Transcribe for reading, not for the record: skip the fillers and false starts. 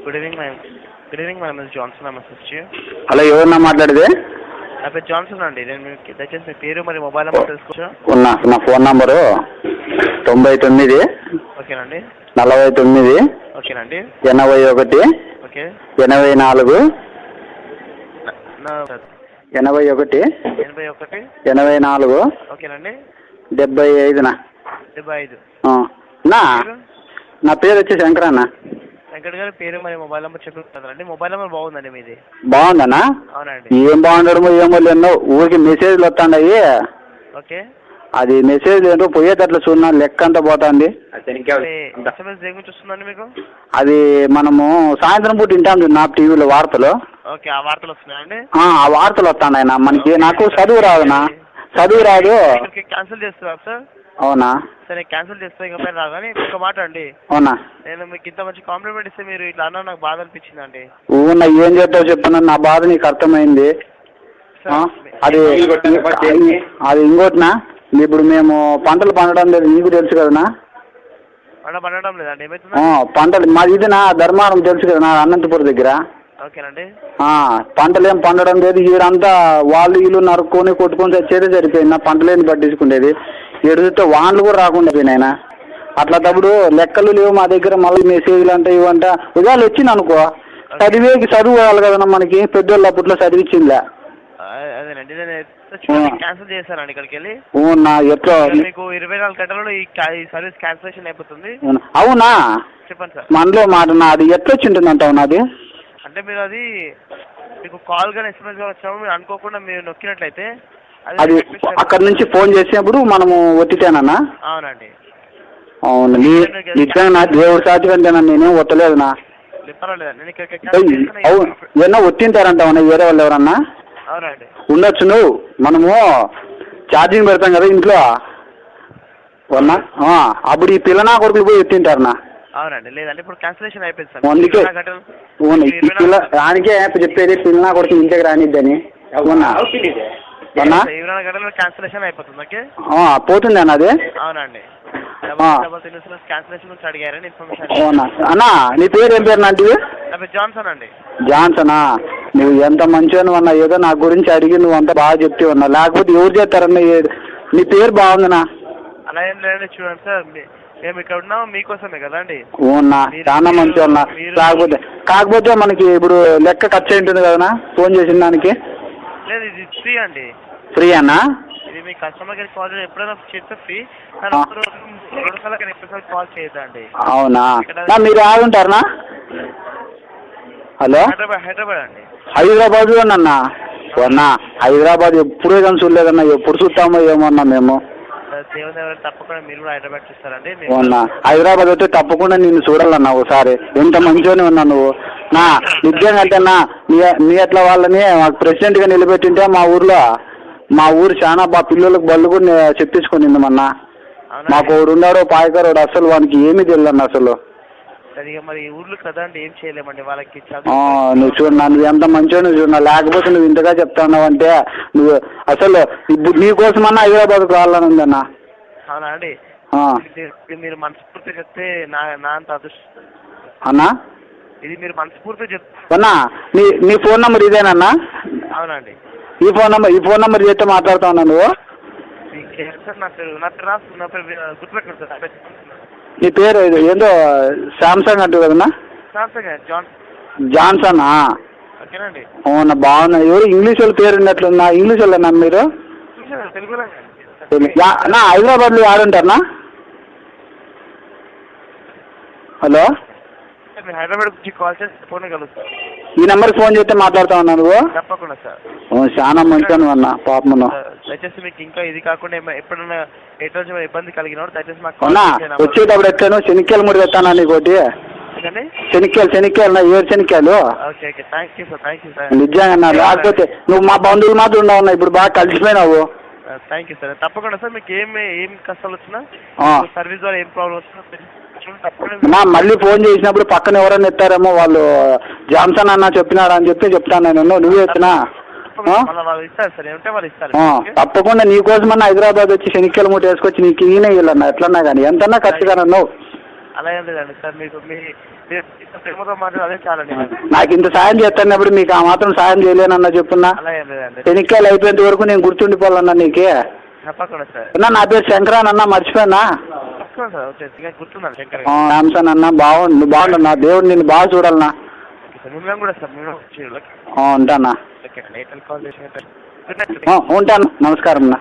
Good evening ma'am. Good evening madam. ఇది Johnson అమ్మ sister. Hello, ఎవరన్నా మాట్లాడేది? నా పేరు జాన్సన్ అండి. నేను మీకు దయచేసి మీ పేరు మరి మొబైల్ నెంబర్ తెలుసుకోవచ్చా? నా ఫోన్ నంబరు 99 ఓకేనండి. 49 ఓకేనండి. 81 ఓకే. 84 81 84 ఓకేనండి. 75 75. నా పేరు వచ్చి శంకర్ అన్న. వెంకట్ గారి పేరు మరి మొబైల్ నెంబర్ చెప్తారండి. మొబైల్ నెంబర్ బాగుందండి మీది. బాగుందన్నా? అవునండి. ఏం బాగుండడమో ఏమో ఎన్నో ఊరికి మెసేజ్లు వస్తాయి. ఓకే. అది మెసేజ్ ఏంటో పోయేటట్లు చూన్నా లెక్క అంతా పోతుంది. ఎస్ఎంఎస్ దేని గురించి వస్తుందండి మీకు? అది మనము సాయంత్రం పూట వింటాం నా టీవీలో వార్తలు. ఓకే, ఆ వార్తలు వస్తున్నాయండి. ఆ వార్తలు వస్తాయన్న. మనకి నాకు చదువు రాదునా, చదువు రాదు. క్యాన్సిల్ చేస్తున్నారు సార్? అవునా? సరే, క్యాన్సిల్ చేస్తే ఇంకా పైన రాదు. కానీ ఒక మాట అండి, అవునా, నేను మీకు ఇంత మంచి కాంప్లిమెంట్ ఇస్తే మీరు ఇట్లా అన్నా నాకు బాధ అనిపించింది అండి. ఊన్నా ఏం చేస్తావు చెప్పిన నా బాధ నీకు అర్థమైంది. అది ఇంకోటినా, ఇప్పుడు మేము పంటలు పండడం లేదు, నీకు తెలుసు కదనా? పండడం లేదండి. ఏమైతుంది? పంటలు మాది ఇదినా ధర్మారం తెలుసు కదా, అనంతపురం దగ్గర. ఓకేనండి. పంటలు ఏం పండడం లేదు. ఈడంతా వాళ్ళు వీళ్ళు నరుక్కొని కొట్టుకొని వచ్చేదే సరిపోయింది. పంటలేని పట్టించుకునేది ఎడుతో వాన్లు కూడా రాకుండా పోయినాయన. అట్లా తప్పుడు లెక్కలు లేవు మా దగ్గర. మళ్ళీ మెసేజ్లు అంటే ఇవంట ఉదాలు వచ్చింది అనుకో, చదువు కావాలి కదన్నా మనకి. పెద్దోళ్ళు అప్పట్లో చదివించిందిలే. అదేనండి, నేను క్యాన్సిల్ చేశానండి ఇక్కడికి వెళ్ళి. ఎట్లా మీకు 24 గంటలలో ఈ సర్వీస్ క్యాన్సిలేషన్ అయిపోతుంది. అవునా? చెప్పండి సార్. మనలో మాట అది ఎట్లా వచ్చింటుంది అంటావు నాది? అంటే మీరు అది మీకు కాల్ కానీ ఎస్ఎంఎస్ గా వచ్చాము మీరు అనుకోకుండా మీరు నొక్కినట్లయితే అది అక్కడ నుంచి ఫోన్ చేసినప్పుడు మనము ఒత్తితేనన్నా? అవునండి. అవును, నిజంగా దేవుడు సాక్షి కంటేనా నేనేం ఒత్తలేదునా. ఏమన్నా ఒత్తింటారంటావన్నా వేరే వాళ్ళు ఎవరన్నా? అవునండి, ఉండొచ్చు. నువ్వు మనము ఛార్జింగ్ పెడతాం కదా ఇంట్లో అప్పుడు ఈ పిల్లనా కొడుకులు పోయి ఎత్తింటారనా? అవునండి. లేదండి, ఇప్పుడు క్యాన్సిలేషన్ అయిపోయింది సార్. అందుకే దానికే చెప్పేది పిల్లనా కొడుకు ఇంటికి రానిద్దని. అవునా? 24 గంటల్లో క్యాన్సిలేషన్ అయిపోతుంది. ఓకే, పోతుంది అన్న అది? అవునండి. క్యాన్సిలేషన్ నుంచి అడిగారని ఇన్ఫర్మేషన్. అవునా అన్నా? నీ పేరు ఏం పేరు నాంటివి? నా పేరు జాన్సన్ అండి. జాన్సనా? నువ్వు ఎంత మంచిగా అన్నా, ఏదో నా గురించి అడిగి నువ్వు అంతా బాగా చెప్తే ఉన్నా, లేకపోతే ఎవరు చేస్తారన్నా. నీ పేరు బాగుందనా? అలా ఏం లేదండి, చూడండి సార్, మేము ఇక్కడ ఉన్నాము మీకోసమే కదా అండి. అవునా? చాలా మంచిగా ఉన్నా. కాకపోతే మనకి ఇప్పుడు లెక్క ఖర్చు ఉంటుంది కదనా ఫోన్ చేసిన దానికి? లేదు, ఇది ఫ్రీ అండి. ఫ్రీ అన్నా? ఇది మీ కస్టమర్ కేర్ కాల్ ఎప్పుడైనా చేస్తే ఫ్రీ. 2 సార్లు ఎప్పుడైనా కాల్ చేయొద్దండి. అవునా? మీరు ఆగుంటారనా? హలో, హైదరాబాద్ అండి. హైదరాబాద్ అన్నా? హైదరాబాద్ ఎప్పుడే కానీ చూడలేదన్నా. ఎప్పుడు చూస్తామో ఏమన్నా మేము. తప్పకుండా మీరు కూడా హైదరాబాద్ చూస్తారండి. హైదరాబాద్ అయితే తప్పకుండా నిన్ను చూడాలన్నా ఒకసారి. ఎంత మంచిగానే ఉన్నా నువ్వు. నిజంగా అంటే మీ అట్లా వాళ్ళని ప్రెసిడెంట్ గా నిలబెట్టింటే మా ఊరు చాలా పిల్లలకు బళ్ళు కూడా చెప్పించుకునింది మొన్న. మాకు ఒకడు ఉన్నాడు పాయకారోడు, అసలు వానికి ఏమీ తెలియదు అసలు. మరి ఊర్లు కదా అండి, ఏం చేయలేమండి వాళ్ళకి. నువ్వు చూడన్నా, నువ్వు ఎంత మంచిగా నువ్వు చూడన్నా. లేకపోతే నువ్వు ఇంతగా చెప్తున్నావు అంటే నువ్వు అసలు నీకోసమన్నా హైదరాబాద్కు రావాలని ఉందన్నా. అవునా అండి? మీరు మనస్ఫూర్తిగా చెప్తే నా అంత అదృష్టం అన్నా. ఇది మీరు మనస్ఫూర్తిగా చెప్తున్నా. నీ ఫోన్ నెంబర్ ఇదేనన్నా? అవునండి. ఈ ఫోన్ నెంబర్ చేస్తే మాట్లాడుతా ఉన్నా నువ్వు? నా పేరు గుర్తుపెట్టుకోండి సార్. నీ పేరు ఏందో శాంసంగ్ అంటారు కదన్నా? జాన్సనా? ఓకేనండి. అవునా, బాగున్నా. ఎవరు ఇంగ్లీష్ వాళ్ళ పేరు ఉన్నట్లున్నా? ఇంగ్లీష్ వాళ్ళన్నా మీరు? హైదరాబాద్లో ఆడుంటారనా? హలో, హైదరాబాద్ నుంచి కాల్ చేసి ఫోన్ కలుస్తాను. ఈ నెంబర్కి ఫోన్ చేస్తే మాట్లాడుతా ఉన్నా నువ్వు? తప్పకుండా సార్. చాలా మంచిగా అన్నా పాపను. దయచేసి మీకు ఇంకా ఇది కాకుండా ఎప్పుడైనా ఎటువంటి ఇబ్బంది కలిగిన దయచేసి మాకు వచ్చేటప్పుడు ఎట్టాను శనిక్కాయలు ముడి తెస్తానా నీకోటి? శనిక్కాయలు 7 శనిక్కాయలు. నిజంగా లేకపోతే నువ్వు మా బంధువులు మాత్రం ఉండవు. ఇప్పుడు బాగా కలిసిపోయినావు. Thank you sir. తప్పకుండా సార్. మీకు ఏం కష్టాలు వచ్చినా, సర్వీస్ ద్వారా ఏం ప్రాబ్లం వచ్చినా మళ్ళీ ఫోన్ చేసినప్పుడు పక్కన ఎవరైనా ఎత్తారేమో, వాళ్ళు జాన్సన్ అన్న చెప్పినాడు అని చెప్తాను నేను. నువ్వే ఎత్తినా? తప్పకుండా నీకోసమన్నా హైదరాబాద్ వచ్చి శనిక్కాయలు మూట వేసుకొచ్చి నీకు ఈయన ఇవ్వాలన్నా. ఎట్లన్నా కానీ ఎంతన్నా ఖర్చుగా నువ్వు అలా ఏం లేదండి సార్, మీకు మీ ప్రేమతో మాట్లాడి అదే చాలండి. నాకు ఇంత సాయం చేస్తున్నప్పుడు మీకు ఆ మాత్రం సాయం చేయలేనన్నా చెప్పున్నా. అలా ఏం లేదండి. ఎన్నికలు అయిపోయేంత వరకు నేను గుర్తుండిపోవాలన్నా నీకే. తప్పకుండా సార్. నా పేరు శంకరాన్ అన్న, మర్చిపోయినా? సార్ వచ్చేసి గుర్తున్నాను శంకర్. రామ్సన్ అన్న, బాగుండు నా దేవుడు నిన్ను బాగా చూడాలన్నా. మేము కూడా సార్, మేము ఉంటానా? కాల్ చేసిన ఉంటాను, నమస్కారం అన్న.